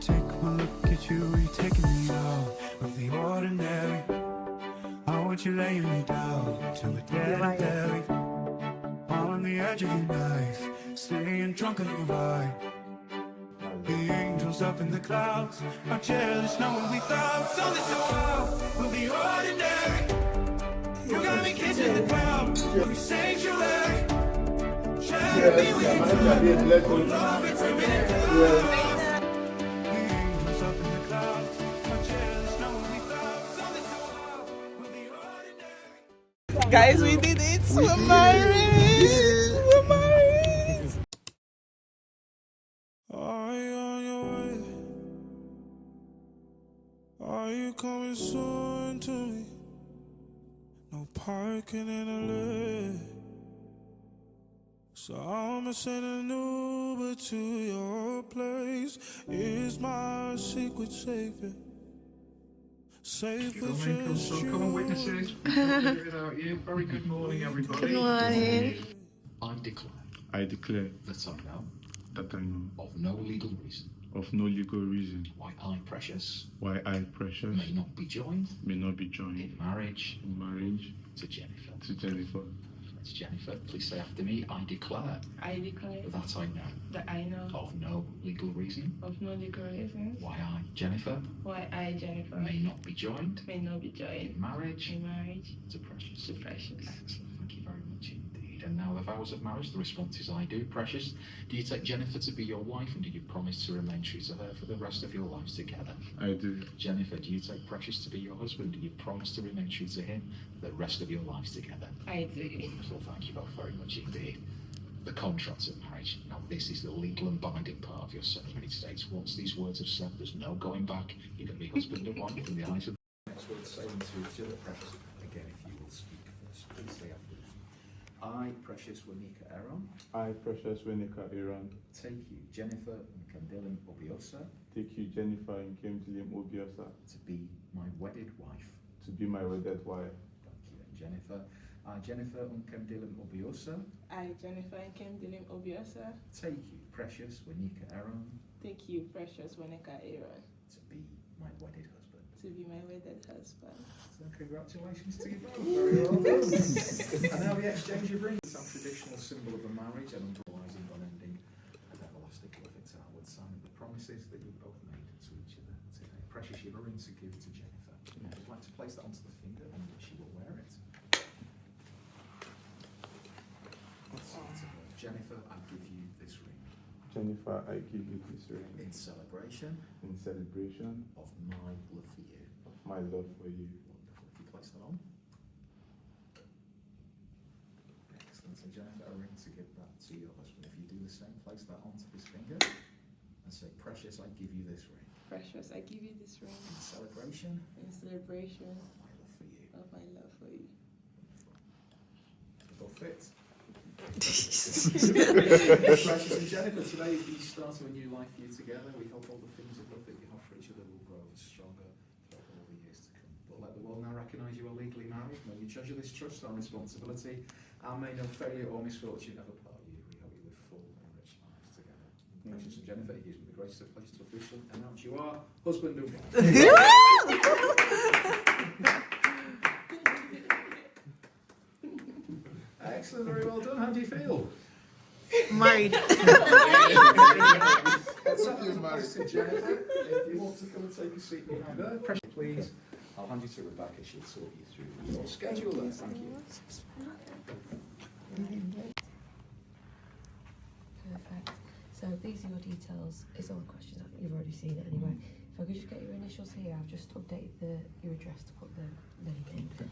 take one look at you, you're taking me out of the ordinary. I want you laying me down to a dead dairy. On the edge of your knife, staying drunk on the vibe. The angels up in the clouds are jealous knowing we thought something so wild will be ordinary. You got me kissing the ground, you're sanctuary. Share me with you, love it's a minute. The angels up in the clouds are jealous knowing we thought something so wild will be ordinary. Guys, we did it! We're married! We're married! Are you on your way? Are you coming soon to me? No parking in LA, so I'ma send an Uber to your place. Is my secret safer? Safer just you. Come on, witnesses. We can't do it without you. Very good morning, everybody. Good morning. I declare that I know that I know of no legal reason of no legal reason why I, Precious, why I, Precious, may not be joined joined in marriage in marriage to Jennifer. to Jennifer. It's Jennifer, please say after me, I declare I declare that I know that I know of no legal reason of no legal reasons why I, Jennifer, why I, Jennifer, may not be joined may not be joined in marriage in marriage to Precious. to Precious. Excellent, thank you very much indeed. And now the vows of marriage, the response is I do. Precious, do you take Jennifer to be your wife and do you promise to remain true to her for the rest of your lives together? I do. Jennifer, do you take Precious to be your husband? Do you promise to remain true to him for the rest of your lives together? I do. Wonderful, thank you both very much indeed. The contract of marriage. Now, this is the legal and binding part of your ceremony. It states once these words are said, there's no going back. You can be husband and wife in the eyes of the next word saying to each other. Precious, again, if you will speak first, please say after me. I, Precious Wanika Aaron, I, Precious Wenika Iran, take you, Jennifer Nkandilim Obiosa, take you, Jennifer Nkemdilim Obiosa, to be my wedded wife. to be my wedded wife. Thank you. And Jennifer, I, Jennifer Nkandilim Obiosa, I, Jennifer Nkemdilim Obiosa, take you, Precious Wanika Aaron, take you, Precious Waneka Aaron, to be my wedded husband. to be my wedded husband. So congratulations to you both. Very well done. And now the exchange of rings. Some traditional symbol of a marriage and underlies unending and everlasting love. It's an outward sign of the promises that you both made to each other today. Precious, you have a ring to give to Jennifer. I'd like to place that onto the finger and she will wear it. Jennifer, I give you this ring Jennifer, I give you this ring in celebration in celebration of my love for you. of my love for you. Wonderful. If you place that on. Excellent. So Jennifer, a ring to give that to your husband. If you do the same, place that onto this finger and say, Precious, I give you this ring Precious, I give you this ring in celebration in celebration of my love for you. of my love for you. Wonderful. Both fit. Precious and Jennifer, today is the start of a new life for you together. We hope all the things of love that you have for each other will grow stronger for all the years to come. But let the world now recognise you are legally married. May you treasure this trust and responsibility, and may no failure or misfortune ever part you. We hope you live full and rich lives together. Precious and Jennifer, it gives me the greatest of pleasure to officially announce you are husband and wife. Excellent, very well done. How do you feel? Married. Jennifer, if you want to come and take a seat behind her, Precious, please. I'll hand you to Rebecca. She'll talk you through your schedule there. Thank you. Perfect. So these are your details. It's all the questions. You've already seen it anyway. If I could just get your initials here, I've just updated your address to put the name in. Okay.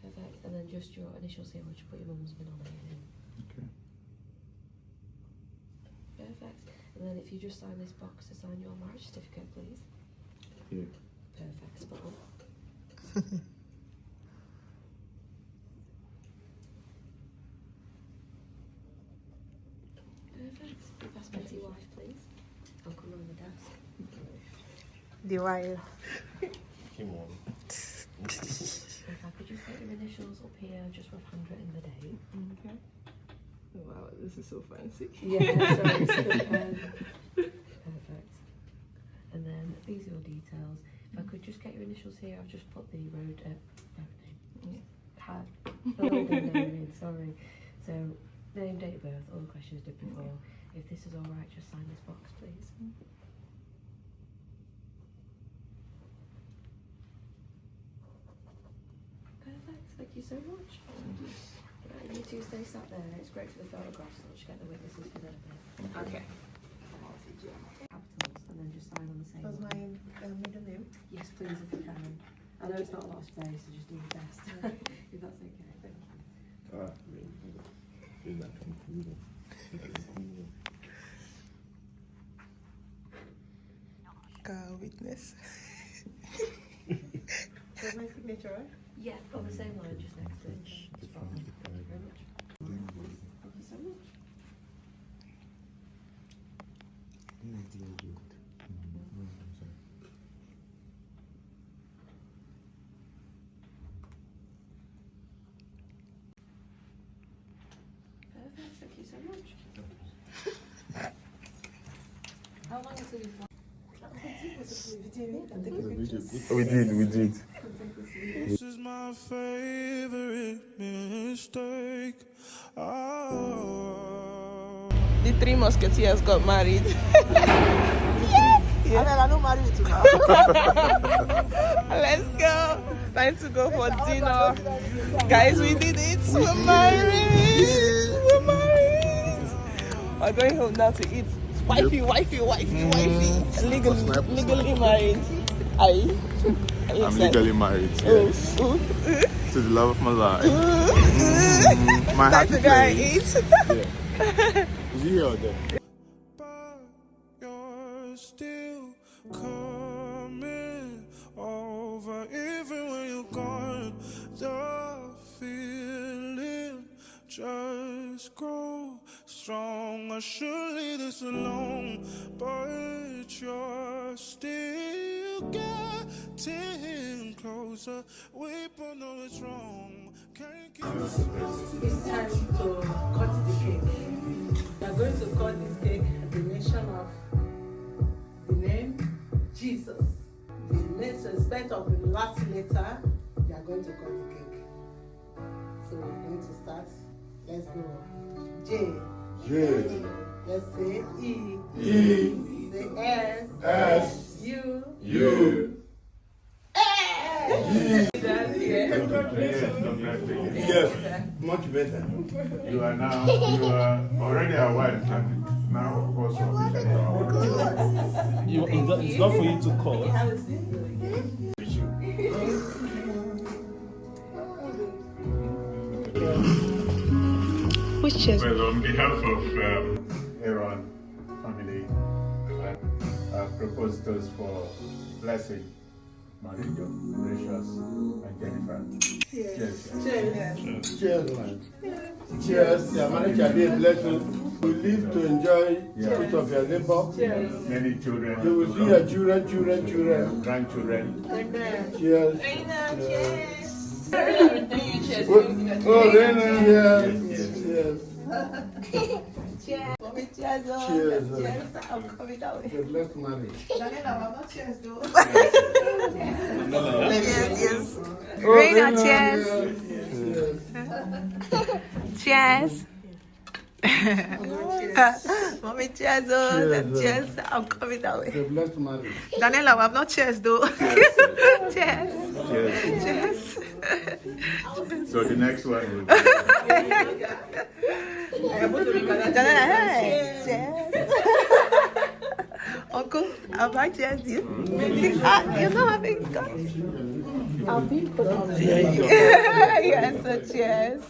Perfect. And then just your initials here, which put your mum's been on here. Okay. Perfect. And then if you just sign this box to sign your marriage certificate, please. Yeah. Perfect. Spot on. Perfect. Pass me to your wife, please. I'll come around the desk. The wire. If I could just get your initials up here, just with handwritten the date. Okay. Wow, this is so fancy. Yeah, sorry. So, perfect. And then these are your details. If I could just get your initials here, I've just put the road name. Building name in, sorry. So, name, date of birth, all the questions did before. If this is alright, just sign this box, please. Perfect, thank you so much. Right, you two stay sat there. It's great for the photographs. I'll just get the witnesses for them a bit. Okay. Capitals, and then just sign on the same That's one. my middle name. Yes, please, if you can. I know it's not a lot of space, so just do your best. If that's okay, thank you. Witness. That's my signature, right? Yeah, on the same line, just next to it. That's fine. Thank you very much. Thank you so much. Perfect, thank you so much. How long until you fly? We did. This is my favorite mistake. Oh. The Three Musketeers got married. Yeah. I'm not married to now. Let's go. Time to go for dinner. Guys, we did it. We're married. We're married. We're going home now to eat. Wifey. Legally married. Aye. I'm legally married. Yes. To the love of my life. My Time happy to go and place. eat. Yeah. Is he here or there? But you're still coming over, even when you're gone. The feeling just grows stronger. Surely this alone, but you're still getting closer. We both know it's wrong. Can't keep It's time to cut the cake. We are going to cut this cake at the mention of the name Jesus. The next respect of the last letter, we are going to cut the cake. So we're going to start. Let's go. J. J. Let's say E. E. Say S. S. U. U. Yes, much better. You are already a wife, and now also officially our wife. It's not for you to call. Which chest? Well, on behalf of Aaron family, I propose toast for blessing marriage of Gracious and Jennifer. Cheers. Cheers, man. Cheers. Your marriage shall be a blessing. You live to enjoy the fruit of your labor. Many children. You will see your children. Grandchildren. Cheers. Cheers. Oh, Rena, yes. Cheers. Mommy, cheers. Cheers. Cheers. I'm coming down. The blessed marriage. Daniela, I'm not cheers though. Yes. Rena, cheers. Cheers. Mommy, cheers. Cheers. I'm coming down. The blessed marriage. Daniela, I'm not cheers though. Cheers. Cheers. So the next one will be Daniela, hey. Cheers. Uncle, I'll buy cheers you. You're not having guns. I'll be put on. Yes, so cheers.